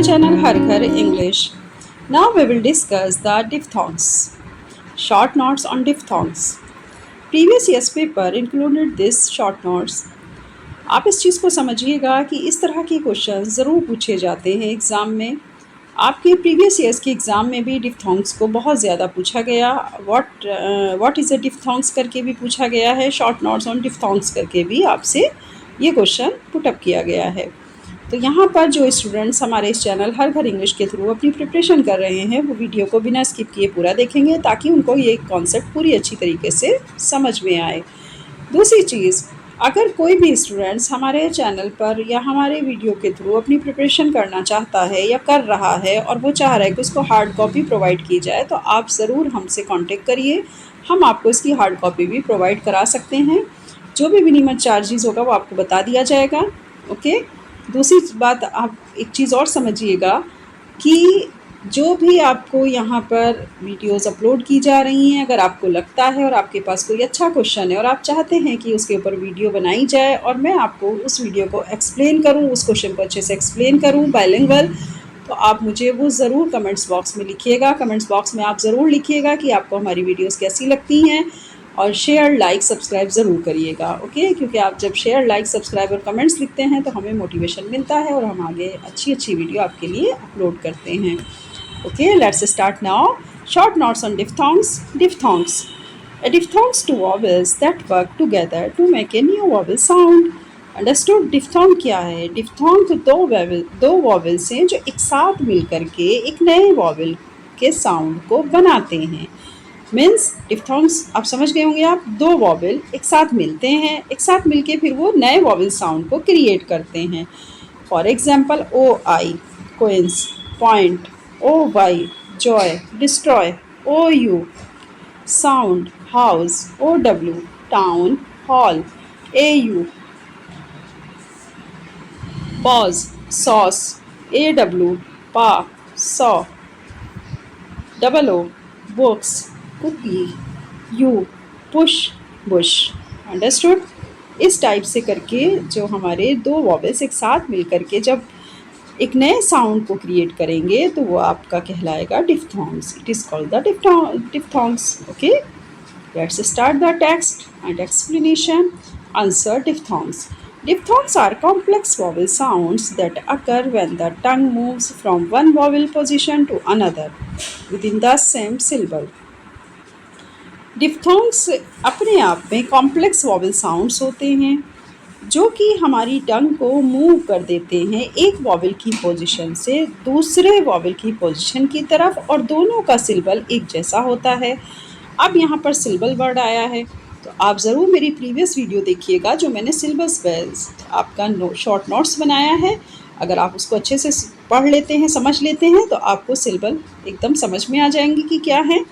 channel Har Ghar English. Now we will discuss the diphthongs. Short notes on diphthongs. Previous year's paper included this short notes. आप इस चीज़ को समझिएगा कि इस तरह के क्वेश्चन ज़रूर पूछे जाते हैं एग्ज़ाम में। आपके प्रीवियस ईयर्स के एग्ज़ाम में भी डिफथोंग्स को बहुत ज़्यादा पूछा गया। व्हाट इज़ अ डिफथोंग्स करके भी पूछा गया है। शॉर्ट नोट्स ऑन डिफथोंग्स करके भी आपसे ये क्वेश्चन पुटअप किया गया है। तो यहाँ पर जो स्टूडेंट्स हमारे इस चैनल हर घर इंग्लिश के थ्रू अपनी प्रिपरेशन कर रहे हैं वो वीडियो को बिना स्किप किए पूरा देखेंगे ताकि उनको ये कॉन्सेप्ट पूरी अच्छी तरीके से समझ में आए। दूसरी चीज़, अगर कोई भी स्टूडेंट्स हमारे चैनल पर या हमारे वीडियो के थ्रू अपनी प्रिपरेशन करना चाहता है या कर रहा है और वो चाह रहा है कि उसको हार्ड कॉपी प्रोवाइड की जाए तो आप ज़रूर हमसे कांटेक्ट करिए। हम आपको इसकी हार्ड कॉपी भी प्रोवाइड करा सकते हैं। जो भी मिनिमम चार्जेस होगा वो आपको बता दिया जाएगा। ओके। दूसरी बात, आप एक चीज़ और समझिएगा कि जो भी आपको यहाँ पर वीडियोस अपलोड की जा रही हैं, अगर आपको लगता है और आपके पास कोई अच्छा क्वेश्चन है और आप चाहते हैं कि उसके ऊपर वीडियो बनाई जाए और मैं आपको उस वीडियो को एक्सप्लेन करूँ, उस क्वेश्चन को अच्छे से एक्सप्लेन करूँ बाइलिंगुअल, तो आप मुझे वो ज़रूर कमेंट्स बॉक्स में लिखिएगा। कमेंट्स बॉक्स में आप ज़रूर लिखिएगा कि आपको हमारी वीडियोज़ कैसी लगती हैं और शेयर, लाइक, सब्सक्राइब ज़रूर करिएगा। ओके, क्योंकि आप जब शेयर, लाइक, सब्सक्राइब और कमेंट्स लिखते हैं तो हमें मोटिवेशन मिलता है और हम आगे अच्छी अच्छी वीडियो आपके लिए अपलोड करते हैं। Okay, let's start now. Short notes on diphthongs. Diphthongs. A diphthongs two vowels that work together to make a new vowel sound. Understood? diphthong क्या है? diphthong दो vowels हैं जो एक साथ मिलकर के एक नए vowel के साउंड को बनाते हैं। मीन्स diphthongs आप समझ गए होंगे। आप दो vowel एक साथ मिलते हैं, एक साथ मिलके फिर वो नए vowel साउंड को क्रिएट करते हैं। For example OI, coins, point, OY, joy, destroy, OU, sound, house, OW, town, hall, AU, pause, sauce, AW, pa, saw, double O, books, cookie, U, push, bush। Understood? इस type से करके जो हमारे दो vowels एक साथ मिल करके जब एक नए साउंड को क्रिएट करेंगे तो वो आपका कहलाएगा diphthongs. It is called the diphthongs. Okay, let's start the text and explanation. Answer diphthongs. Diphthongs are complex vowel sounds that occur when the tongue moves from one vowel position to another within the same syllable. डिफथोंग्स अपने आप में complex vowel sounds होते हैं जो कि हमारी टंग को move कर देते हैं एक वॉवल की पोजीशन से दूसरे वॉवल की पोजीशन की तरफ और दोनों का सिलेबल एक जैसा होता है। अब यहाँ पर सिलेबल वर्ड आया है तो आप ज़रूर मेरी प्रीवियस वीडियो देखिएगा जो मैंने सिलेबस बेस्ड आपका शॉर्ट नोट्स बनाया है। अगर आप उसको अच्छे से पढ़ लेते हैं, समझ लेते हैं तो आपको सिलेबल एकदम समझ में आ जाएंगे कि क्या है।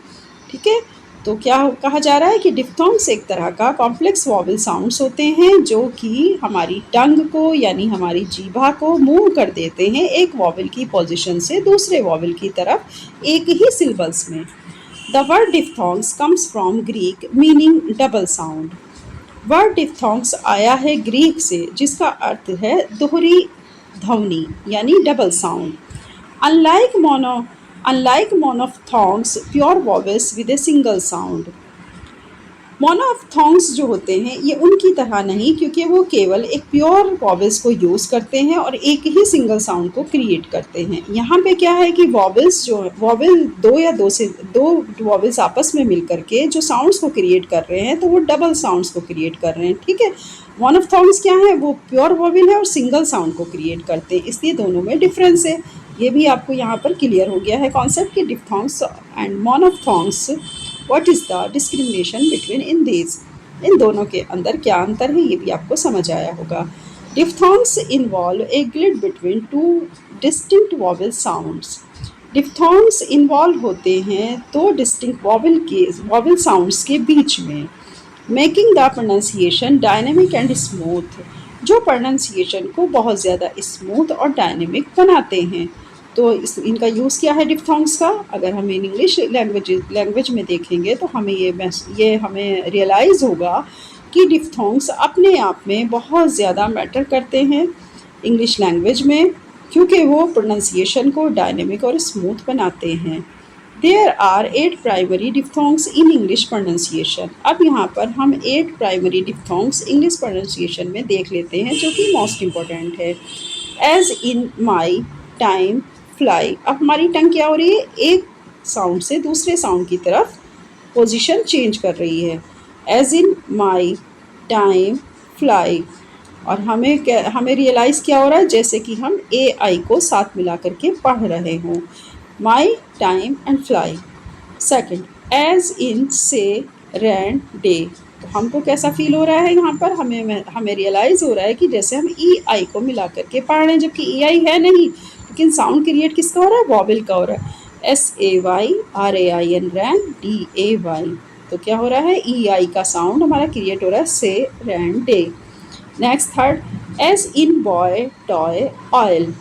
ठीक है, तो क्या कहा जा रहा है कि डिफथोंग्स एक तरह का कॉम्प्लेक्स वॉवल साउंड्स होते हैं जो कि हमारी टंग को यानी हमारी जीभा को मूव कर देते हैं एक वॉवल की पोजीशन से दूसरे वॉवल की तरफ एक ही सिलेबल्स में। The word diphthongs comes from Greek meaning double sound. Word diphthongs आया है ग्रीक से जिसका अर्थ है दोहरी ध्वनि यानी double sound. Unlike monophthongs, pure vowels with a single sound. मोनोफथोंग्स जो होते हैं ये उनकी तरह नहीं क्योंकि वो केवल एक प्योर वॉवेल्स को यूज़ करते हैं और एक ही सिंगल साउंड को क्रिएट करते हैं। यहाँ पे क्या है कि वॉवेल्स जो वॉवेल दो वॉवेल्स आपस में मिल करके जो साउंड्स को क्रिएट कर रहे हैं तो वो डबल साउंड्स को क्रिएट कर रहे हैं। ठीक है, मोनोफथोंग्स क्या है, वो प्योर वॉवेल है और सिंगल साउंड को क्रिएट करते हैं, इसलिए दोनों में डिफरेंस है। ये भी आपको यहाँ पर क्लियर हो गया है कॉन्सेप्ट कि diphthongs and monophthongs what is the discrimination between in these, इन दोनों के अंदर क्या अंतर है ये भी आपको समझ आया होगा। Diphthongs involve a glide between two distinct vowel sounds. Diphthongs involve होते हैं दो डिस्टिंक्ट वॉवल साउंड्स के बीच में, making the pronunciation dynamic and smooth, जो प्रोनाउंसिएशन को बहुत ज़्यादा स्मूथ और डायनेमिक बनाते हैं। तो इनका यूज़ क्या है डिफथोंग्स का, अगर हम इन इंग्लिश लैंग्वेज में देखेंगे तो हमें ये हमें रियलाइज़ होगा कि डिफथोंग्स अपने आप में बहुत ज़्यादा मैटर करते हैं इंग्लिश लैंग्वेज में। क्योंकि वो प्रोनाउंसिएशन को डायनेमिक और स्मूथ बनाते हैं। There are 8 primary diphthongs in English pronunciation. अब यहाँ पर हम 8 प्राइमरी डिफ्थोंग्स इंग्लिश प्रोनाउंसिएशन में देख लेते हैं, जो कि मोस्ट इम्पॉर्टेंट है। As in my, time, fly. अब हमारी टंग क्या हो रही है, एक साउंड से दूसरे साउंड की तरफ पोजीशन चेंज कर रही है। As in my, time, fly. और हमें रियलाइज़ क्या हो रहा है, जैसे कि हम ए आई को साथ मिला करके पढ़ रहे हों। My, time and fly. Second, as in, say, rain, day. तो हमको कैसा फील हो रहा है यहाँ पर, हमें रियलाइज़ हो रहा है कि जैसे हम ई आई को मिला करके पढ़ रहे हैं, जबकि ई आई है नहीं, लेकिन साउंड क्रिएट किसका हो रहा है, वॉवेल का हो रहा है। S A Y, R A I N, rain, D A Y. तो क्या हो रहा है, ई आई का साउंड हमारा क्रिएट हो रहा है, say, rain, day. Next third, as in boy, toy, oil.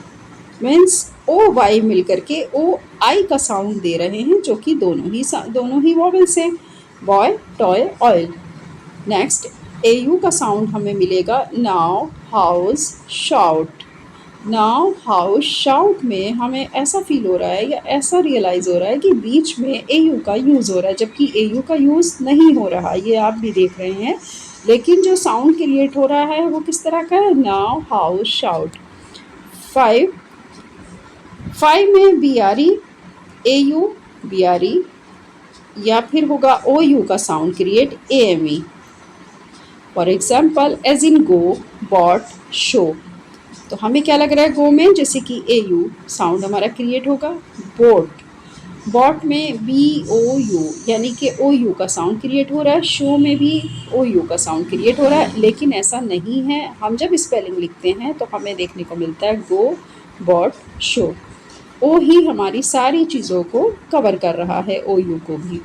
Means O Y मिल करके ओ आई का साउंड दे रहे हैं, जो कि दोनों ही वॉवेल्स हैं, boy, toy, oil. Next, A you का साउंड हमें मिलेगा now, house, shout. Now, house, shout में हमें ऐसा फील हो रहा है या ऐसा रियलाइज़ हो रहा है कि बीच में ए यू का यूज़ हो रहा है, जबकि ए यू का यूज़ नहीं हो रहा, ये आप भी देख रहे हैं। लेकिन जो साउंड क्रिएट हो रहा है वो किस तरह का है, नाउ, हाउस, शाउट। 5 में B R E, A U, B R E, या फिर होगा ओ यू का sound create, A M E. For example, as in go, bot, show. तो हमें क्या लग रहा है, गो में जैसे कि ए यू साउंड हमारा क्रिएट होगा, बोट। बॉट में बी ओ यू, यानी कि ओ यू का साउंड क्रिएट हो रहा है। शो में भी ओ यू का साउंड क्रिएट हो रहा है, लेकिन ऐसा नहीं है। हम जब स्पेलिंग लिखते हैं तो हमें देखने को मिलता है गो, बॉट, शो। ओ ही हमारी सारी चीज़ों को कवर कर रहा है, ओ यू को भी।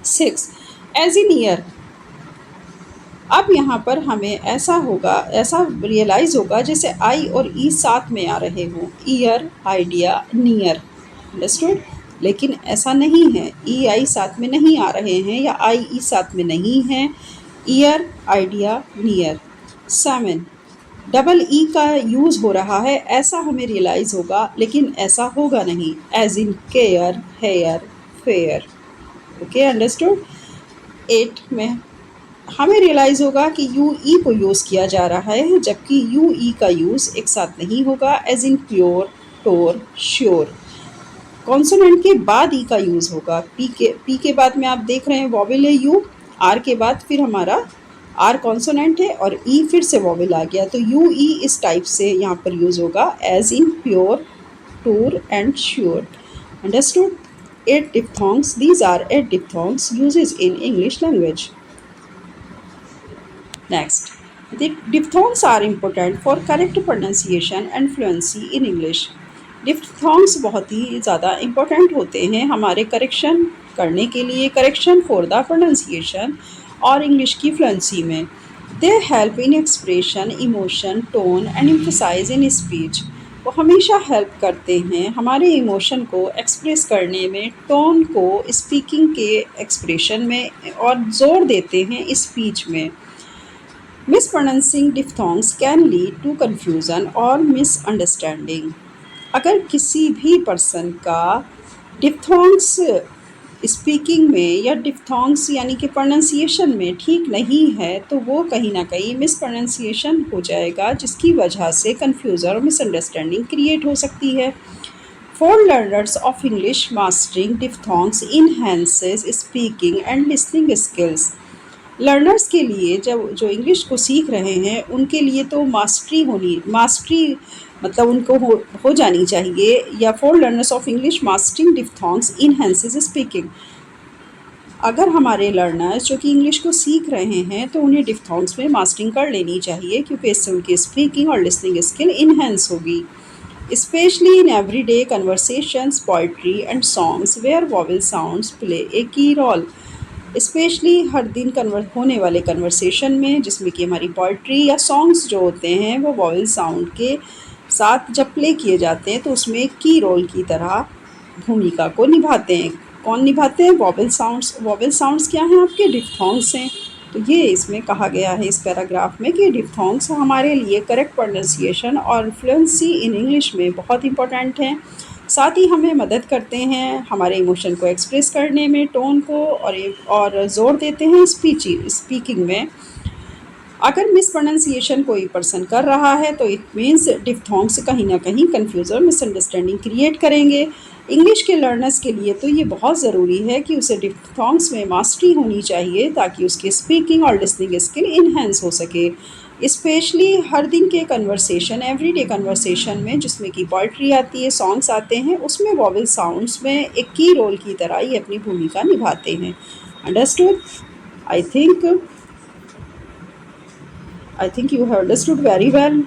6, एज इन ईयर। अब यहाँ पर हमें ऐसा रियलाइज़ होगा जैसे आई और ई साथ में आ रहे हों, ईयर, आइडिया, नियर। अंडरस्टूड। लेकिन ऐसा नहीं है, ई आई साथ में नहीं आ रहे हैं या आई ई साथ में नहीं है, year, idea, near. 7, double E का यूज़ हो रहा है, ऐसा हमें रियलाइज़ होगा, लेकिन ऐसा होगा नहीं, as in care, hair, fair. Okay, understood. 8 में हमें रियलाइज़ होगा कि यू ई को यूज़ किया जा रहा है, जबकि यू ई का यूज़ एक साथ नहीं होगा, as in pure, tore, sure. Consonant के बाद ई का यूज़ होगा, पी के बाद में आप देख रहे हैं वॉवेल है यू, आर के बाद फिर हमारा आर कॉन्सोनेंट है और ई फिर से वॉवेल आ गया, तो यू ई इस टाइप से यहाँ पर यूज़ होगा, as in pure, tour and sure. Understood. 8 diphthongs. These are 8 diphthongs uses in English language. Next, the diphthongs are important for correct pronunciation and fluency in English. Diphthongs बहुत ही ज़्यादा important होते हैं हमारे correction करने के लिए, correction for the pronunciation और English की फ्लुएंसी में। They help in expression, emotion, tone and emphasise in speech. वो हमेशा हेल्प करते हैं हमारे इमोशन को एक्सप्रेस करने में, टोन को स्पीकिंग के एक्सप्रेशन में, और जोर देते हैं स्पीच में। Mispronouncing diphthongs can lead to confusion और मिसअंडरस्टैंडिंग। अगर किसी भी पर्सन का डिफ्थोंग्स स्पीकिंग में या डिफ्थोंग्स यानी कि प्रोनाउंसिएशन में ठीक नहीं है, तो वो कहीं ना कहीं मिसप्रोनाउंसिएशन हो जाएगा, जिसकी वजह से कन्फ्यूज़न और मिसअंडरस्टैंडिंग क्रिएट हो सकती है। For learners of English, mastering diphthongs enhances speaking and listening skills. Learners के लिए, जब जो इंग्लिश को सीख रहे हैं उनके लिए तो मास्टरी मतलब उनको हो जानी चाहिए। या for learners of English, mastering diphthongs enhances speaking. अगर हमारे लर्नर्स जो कि इंग्लिश को सीख रहे हैं तो उन्हें डिफ्थोंग्स में मास्टरिंग कर लेनी चाहिए, क्योंकि इससे उनकी स्पीकिंग और लिसनिंग स्किल इनहेंस होगी। Specially in everyday conversations, poetry and songs where vowel sounds play a key role. Specially हर दिन होने वाले कन्वर्सेशन में, जिसमें कि हमारी पोइट्री या सॉन्ग्स जो होते हैं वो वॉवेल साउंड के साथ जब प्ले किए जाते हैं तो उसमें की रोल की तरह भूमिका को निभाते हैं। कौन निभाते हैं? Vowel sounds. वॉवेल साउंड्स क्या हैं? आपके डिफ्थोंग्स हैं। तो ये इसमें कहा गया है इस पैराग्राफ में कि डिप्थोंग्स हमारे लिए करेक्ट प्रोनाउंसिएशन और फ्लुएंसी इन इंग्लिश में बहुत इंपॉर्टेंट हैं। साथ ही हमें मदद करते हैं हमारे इमोशन को एक्सप्रेस करने में, टोन को और ज़ोर देते हैं स्पीकिंग में। अगर मिस प्रोनाउंसिएशन कोई पर्सन कर रहा है तो इट मीन्स डिप्थोंग्स कहीं ना कहीं कंफ्यूज और मिसअंडरस्टैंडिंग क्रिएट करेंगे। इंग्लिश के लर्नर्स के लिए तो ये बहुत ज़रूरी है कि उसे डिप्थोंग्स में मास्टरी होनी चाहिए ताकि उसकी स्पीकिंग और लिसनिंग स्किल इन्हेंस हो सके। स्पेशली हर दिन के कन्वर्सेशन, एवरीडे कन्वर्सेशन में जिसमें कि पोइट्री आती है, सॉन्ग्स आते हैं, उसमें वॉवल साउंड्स में एक की रोल की तरह ये अपनी भूमिका निभाते हैं। Understood? I think you have understood very well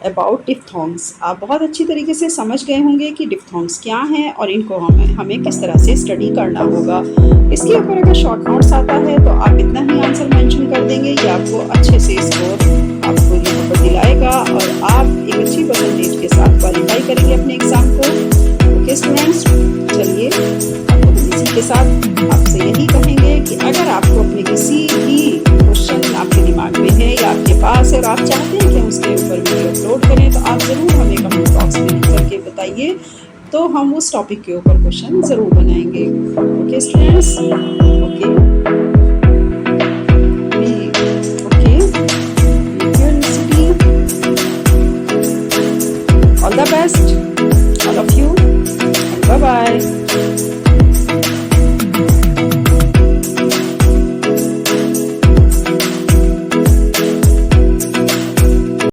about diphthongs. आप बहुत अच्छी तरीके से समझ गए होंगे कि डिप्थोंग्स क्या हैं और इनको हमें किस तरह से स्टडी करना होगा। इसके ऊपर अगर शॉर्ट नोट्स आता है तो आप इतना ही आंसर मेंशन कर देंगे, ये आपको अच्छे से स्कोर आपको यहाँ पर दिलाएगा और आप एक अच्छी परसेंटेज के साथ क्वालिफाई करेंगे अपने एग्ज़ाम को। ओके स्टूडेंट्स, चलिए इसी के साथ आपसे यही कहेंगे कि अगर आपको अपने किसी भी क्वेश्चन आपके दिमाग में है या आपके पास है और आप चाहते हैं कि हम उसके ऊपर वीडियो अपलोड करें तो आप ज़रूर हमें कमेंट बॉक्स में लिख करके बताइए, तो हम उस टॉपिक के ऊपर क्वेश्चन ज़रूर बनाएंगे। Okay students, okay all the best all of you and bye bye।